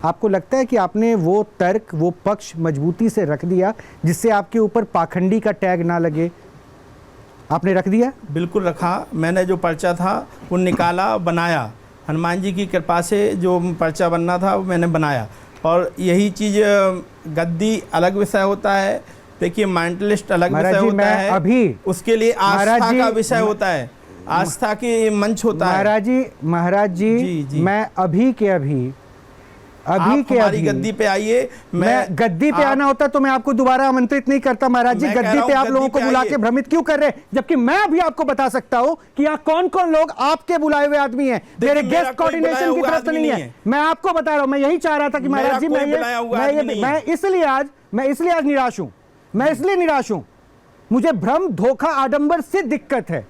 आपको लगता है कि आपने वो तर्क, वो पक्ष मजबूती से रख दिया जिससे आपके ऊपर पाखंडी का टैग ना लगे? आपने रख दिया? बिल्कुल रखा। मैंने जो पर्चा था वो निकाला, बनाया। हनुमान जी की कृपा से जो पर्चा बनना था वो मैंने बनाया। और यही चीज़, गद्दी अलग विषय होता है, देखिए मेंटलिस्ट अलग विषय होता है, अभी उसके लिए आस्था का विषय होता है, आस्था के मंच होता है। महाराज जी, मैं अभी के अभी हमारी गद्दी पे आइए। मैं गद्दी पे आना होता तो मैं आपको दोबारा आमंत्रित नहीं करता। महाराज जी, गद्दी पे आप लोगों को बुला के भ्रमित क्यों कर रहे हैं, जबकि मैं अभी आपको बता सकता हूं कि यहाँ कौन कौन लोग आपके बुलाए हुए आदमी हैं। मेरे गेस्ट कोऑर्डिनेशन की तरफ से नहीं है, मैं आपको बता रहा हूं। मैं यही चाह रहा था कि महाराज जी, मैं इसलिए आज निराश हूं। मैं इसलिए निराश हूं, मुझे भ्रम, धोखा, आडंबर से दिक्कत है।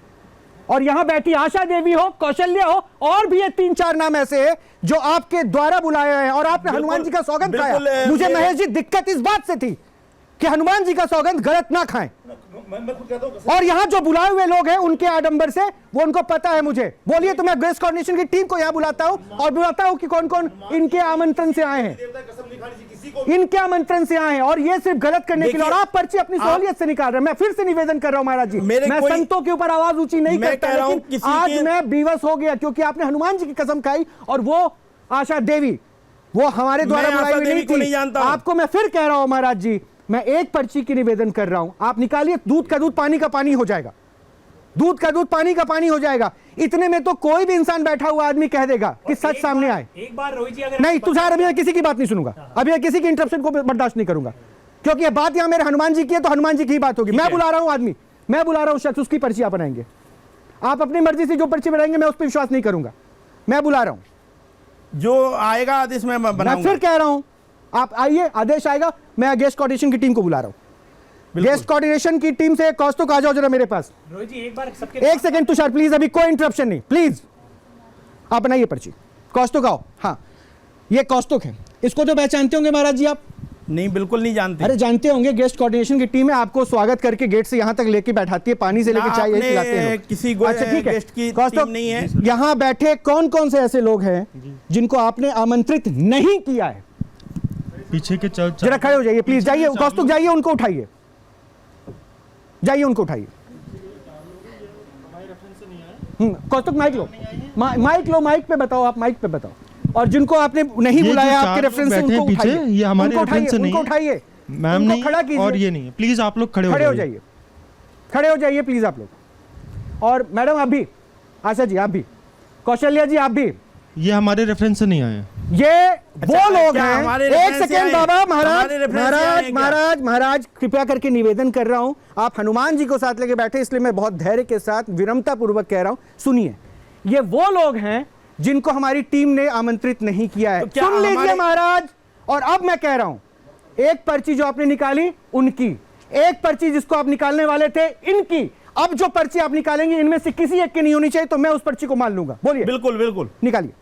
और यहां बैठी आशा देवी हो, कौशल्य हो, और भी ये 3-4 नाम ऐसे हैं जो आपके द्वारा बुलाए हैं और आपने हनुमान जी का सौगंध खाया। मुझे महेश जी दिक्कत इस बात से थी कि हनुमान जी का सौगंध गलत ना खाएं। और यहां जो बुलाए हुए लोग हैं उनके आडंबर से वो उनको पता है। मुझे बोलिए तो मैं गेस्ट कोऑर्डिनेशन की टीम को यहां बुलाता हूं और बुलाता हूं कि कौन कौन इनके आमंत्रण से आए हैं, इनके आमंत्रण से आए हैं, और ये सिर्फ गलत करने के लिए। और आप पर्ची अपनी सहूलियत से निकाल रहे हैं। मैं फिर से निवेदन कर रहा हूं महाराज जी, मैं संतों के ऊपर आवाज ऊंची नहीं करता, लेकिन आज मैं बेबस हो गया क्योंकि आपने हनुमान जी की कसम खाई और वो आशा देवी वो हमारे द्वारा बुलाई हुई नहीं थी। आपको मैं फिर कह रहा हूं महाराज जी, मैं एक पर्ची की निवेदन कर रहा हूं, आप निकालिए। दूध का दूध पानी का पानी हो जाएगा, दूध का दूध पानी का पानी हो जाएगा। इतने में तो कोई भी इंसान बैठा हुआ आदमी कह देगा कि सच सामने आए। एक बार रोहित जी अगर नहीं तुषार, अभी मैं किसी की बात नहीं सुनूंगा, अभी मैं किसी की इंटरप्शन को बर्दाश्त नहीं करूंगा, क्योंकि ये बात यहां मेरे हनुमान जी की है तो हनुमान जी की बात होगी। मैं बुला रहा हूं आदमी, मैं बुला रहा हूं शख्स, उसकी पर्ची आप बनाएंगे। आप अपनी मर्जी से जो पर्ची बनाएंगे मैं उस पर विश्वास नहीं करूंगा। मैं बुला रहा हूं, जो आएगा आदेश में बनाऊंगा। मैं फिर कह रहा हूं, आप आइए, आदेश आएगा। मैं गेस्ट कोऑर्डिनेशन की टीम को बुला रहा हूं। गेस्ट कोऑर्डिनेशन की टीम से कौस्तुक आ जाओ जरा मेरे पास। रोहित जी एक बार सबके, एक सेकंड तुषार प्लीज, अभी कोई इंटरप्शन नहीं प्लीज। आप बनाइए पर्ची। कौस्तुक आओ। हाँ, ये कौस्तुक है, इसको तो पहचानते होंगे महाराज जी आप? नहीं, बिल्कुल नहीं जानते। अरे जानते होंगे, गेस्ट कोऑर्डिनेशन की टीम है, आपको स्वागत करके गेट से यहां तक लेके बैठाती है, पानी से लेके चाय यही खिलाते हैं। किसी अच्छा ठीक है, गेस्ट की कौस्तुक नहीं है। यहां बैठे कौन कौन से ऐसे लोग हैं जिनको आपने आमंत्रित नहीं किया है? पीछे के जरा खड़े हो जाइए प्लीज, जाइए कौस्तुक, जाइए उनको उठाइए, जाइए उनको उठाइए। कौस्तुक माइक लो, माइक लो, माइक पे बताओ, आप माइक पे बताओ। और जिनको आपने नहीं बुलाया आपके रेफरेंस से उनको उठाइए, ये हमारे रेफरेंस से नहीं है। उनको उठाइए मैम, नहीं खड़ा कीजिए। और ये नहीं है, प्लीज आप लोग खड़े हो जाइए, खड़े हो जाइए प्लीज आप लोग। और मैडम आप भी, आशा जी आप भी, कौशल्या जी आप भी। ये हमारे रेफरेंस से नहीं आए। ये वो लोग हैं। एक सेकेंड बाबा, महाराज कृपया करके निवेदन कर रहा हूं, आप हनुमान जी को साथ लेके बैठे, इसलिए मैं बहुत धैर्य के साथ विनम्रता पूर्वक कह रहा हूं, सुनिए। ये वो लोग हैं जिनको हमारी टीम ने आमंत्रित नहीं किया है। तो सुन लीजिए महाराज। और अब मैं कह रहा हूं, एक पर्ची जो आपने निकाली उनकी, एक पर्ची जिसको आप निकालने वाले थे इनकी। अब जो पर्ची आप निकालेंगे इनमें से किसी एक की नहीं होनी चाहिए, तो मैं उस पर्ची को मान लूंगा। बोलिए। बिल्कुल बिल्कुल, निकालिए।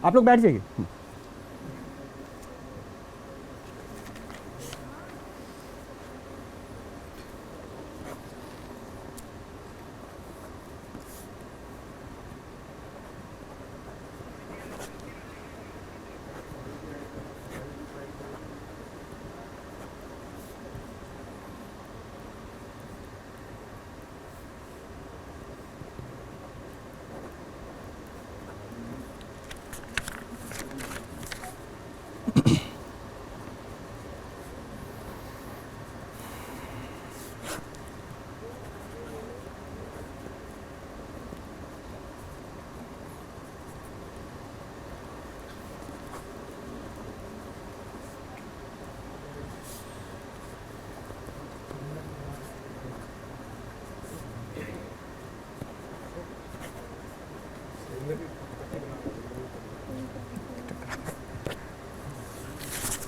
आप लोग बैठ जाइए।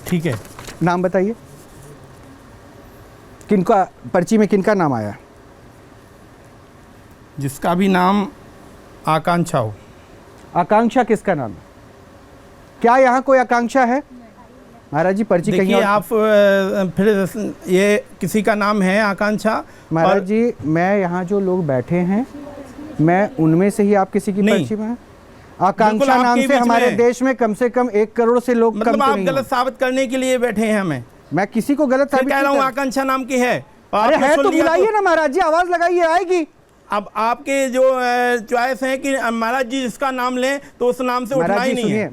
ठीक है, नाम बताइए, किनका पर्ची में किनका नाम आया? जिसका भी नाम आकांक्षा हो। आकांक्षा किसका नाम है? क्या यहाँ कोई आकांक्षा है? महाराज जी पर्ची कहीं देखिए और। आप फिर ये किसी का नाम है आकांक्षा? महाराज जी मैं यहाँ जो लोग बैठे हैं मैं उनमें से ही आप किसी की नहीं। पर्ची में हैं? आकांक्षा बिल्कुल नाम आपके से बीच हमारे में। देश में कम से कम 1 करोड़ से लोग कम मतलब तो आप नहीं गलत हैं। साबित करने के लिए बैठे हैं हमें? मैं किसी को गलत फिर साबित कह नहीं रहा हूँ कर- आकांक्षा नाम की है। और अरे आपने है सुन तो लिया बुलाइए ना महाराज जी, आवाज लगाइए, आएगी। अब आपके जो चॉइस है कि महाराज जी जिसका नाम लें तो उस नाम से उठना महाराज ही जी नहीं सुनिए, है।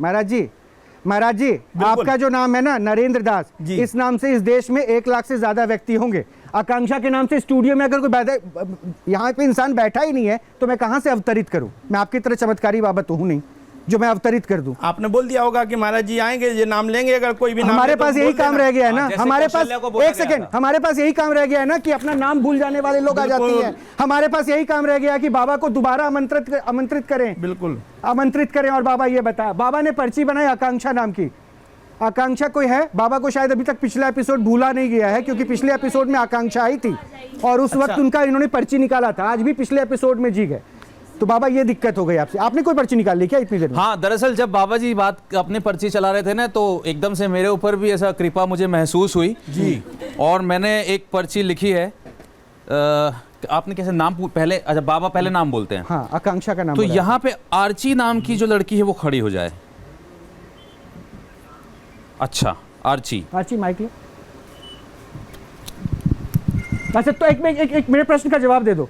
महाराज जी आपका जो नाम है ना नरेंद्र दास, जी। इस नाम से इस देश में 1 लाख से ज्यादा व्यक्ति होंगे। आकांक्षा के नाम से स्टूडियो में अगर कोई यहाँ पे इंसान बैठा ही नहीं है तो मैं कहां से अवतरित करूं? मैं आपकी तरह चमत्कारी बाबा तो हूं नहीं जो मैं अवतरित कर दूं। आपने बोल दिया होगा कि महाराज जी आएंगे, ये नाम लेंगे, अगर कोई भी नाम हमारे ले तो पास बोल यही काम देना। रह गया है ना, जैसे हमारे पास कौशल्या को बोला एक गया सेकंड, था। हमारे पास यही काम रह गया है ना कि अपना नाम भूल जाने वाले लोग आ जाते बिल्कुल। हैं। हमारे पास यही काम रह गया है कि बाबा को दोबारा आमंत्रित करें, बिल्कुल। आमंत्रित करें। और बाबा ये बता, बाबा ने पर्ची बनाई आकांक्षा नाम की। आकांक्षा कोई है? बाबा को शायद अभी तक पिछला एपिसोड भूला नहीं गया है क्योंकि पिछले एपिसोड में आकांक्षा आई थी और उस वक्त उनका इन्होंने पर्ची निकाला था। आज भी पिछले एपिसोड में जी गए। तो बाबा ये दिक्कत हो गई आपसे। आपने कोई पर्ची निकाल ली क्या इतनी देर में? हाँ, दरअसल जब बाबा जी बात अपनी पर्ची चला रहे थे ना तो एकदम से मेरे ऊपर भी ऐसा कृपा मुझे महसूस हुई जी। और मैंने एक पर्ची लिखी है। आपने कैसे नाम पहले? अच्छा, बाबा पहले नाम बोलते हैं। हाँ, आकांक्षा का नाम तो बोला है। यहाँ पे आर्ची नाम की जो लड़की है वो खड़ी हो जाए। अच्छा, आर्ची। आर्ची माइक ले। अच्छा तो एक मेरे प्रश्न का जवाब दे दो।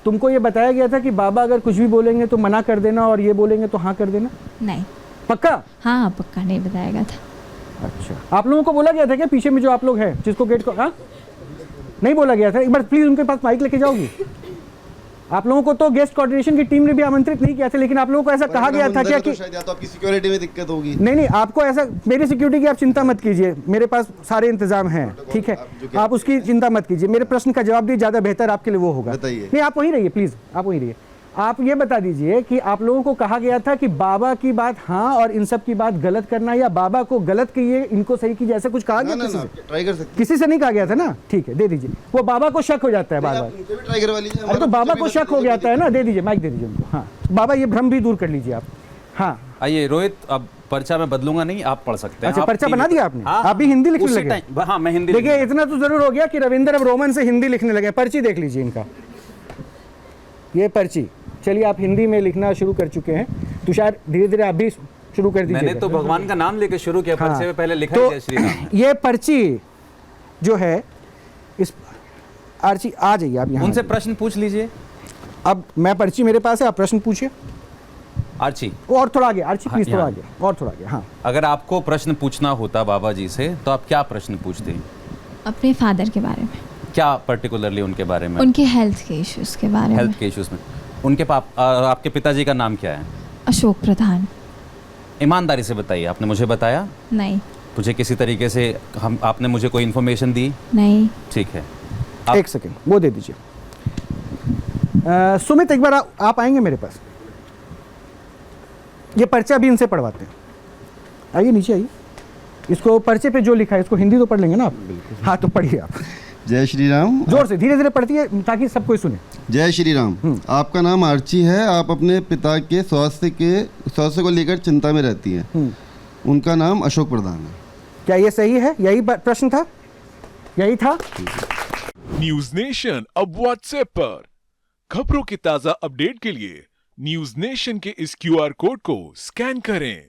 तुमको ये बताया गया था कि बाबा अगर कुछ भी बोलेंगे तो मना कर देना और ये बोलेंगे तो हाँ कर देना? नहीं। पक्का? हाँ पक्का नहीं बताया गया था। अच्छा, आप लोगों को बोला गया था क्या पीछे में जो आप लोग हैं जिसको गेट को? हाँ नहीं बोला गया था? एक बार प्लीज उनके पास माइक लेके जाओगी। आप लोगों को तो गेस्ट कोऑर्डिनेशन की टीम ने भी आमंत्रित नहीं किया था, लेकिन आप लोगों को ऐसा कहा गया था क्या कि शायद या तो आपकी सिक्योरिटी में दिक्कत होगी। नहीं आपको ऐसा, मेरी सिक्योरिटी की आप चिंता मत कीजिए, मेरे पास सारे इंतजाम हैं, ठीक है, आप उसकी चिंता मत कीजिए। मेरे प्रश्न का जवाब दीजिए, ज्यादा बेहतर आपके लिए वो होगा। बताइए। नहीं आप वहीं रहिए प्लीज, आप वहीं रहिए। आप ये बता दीजिए कि आप लोगों को कहा गया था कि बाबा की बात हाँ और इन सब की बात गलत करना, या बाबा को गलत कीजिए इनको सही कीजिए, ऐसा कुछ कहा गया ना किसी ना से? ट्राई कर सकते किसी से नहीं कहा गया था ना? ठीक है दे दीजिए। वो बाबा को शक हो जाता है बार बार। हैं। भी ट्राई करवा लीजिए। अरे तो बाबा को शक हो जाता है ना, दे दीजिए माइक, दे दीजिए उनको। हाँ बाबा ये भ्रम भी दूर कर लीजिए आप। हाँ आइए रोहित, अब पर्चा मैं बदलूंगा नहीं, आप पढ़ सकते हैं। अच्छा, आप पर्चा टीवी बना पे- दिया आपने? हाँ, आप भी हिंदी लिखने उसी लगे? टाइम- हाँ मैं हिंदी देखिए लिखने इतना तो जरूर हो गया कि रविंद्र अब रोमन से हिंदी लिखने लगे। पर्ची देख लीजिए इनका, ये पर्ची। चलिए आप हिंदी में लिखना शुरू कर चुके हैं। तुषार धीरे धीरे आप भी शुरू कर दीजिए। मैंने तो भगवान का नाम लेके शुरू किया, पर्चे में पहले लिखा तो जय श्री राम। ये पर्ची जो है इस आर्ची आ जाइए आप यहाँ। उनसे प्रश्न पूछ लीजिए। अब मैं पर्ची मेरे पास है, आप प्रश्न पूछिए। आर्ची, और थोड़ा आगे आर्ची प्लीज, थोड़ा यहाँ। आगे और थोड़ा आगे। हाँ अगर आपको प्रश्न पूछना होता बाबा जी से तो आप क्या प्रश्न पूछते? अपने फादर के बारे में, क्या पर्टिकुलरली उनके बारे में? उनके हेल्थ के इश्यूज के बारे में। हेल्थ के इश्यूज में। उनके आपके पिताजी का नाम क्या है? अशोक प्रधान। ईमानदारी से बताइए, आपने मुझे बताया? नहीं। मुझे किसी तरीके से आपने मुझे कोई इन्फॉर्मेशन दी? नहीं। ठीक है। एक सेकेंड वो दे दीजिए। सुमित एक बार आप आएंगे मेरे पास? ये पर्चा भी इनसे पढ़वाते हैं। आइए नीचे आइए। इसको पर्चे पे जो लिखा है इसको हिंदी तो पढ़ लेंगे ना आप? हाँ तो पढ़िए आप जय श्री राम। जोर से, धीरे धीरे पढ़ती है ताकि सब कोई सुने। जय श्री राम। आपका नाम आर्ची है। आप अपने पिता के स्वास्थ्य को लेकर चिंता में रहती हैं। उनका नाम अशोक प्रधान है। क्या ये सही है? यही प्रश्न था? यही था? न्यूज नेशन अब व्हाट्सएप पर खबरों की ताजा अपडेट के लिए न्यूज नेशन के इस QR कोड को स्कैन करें।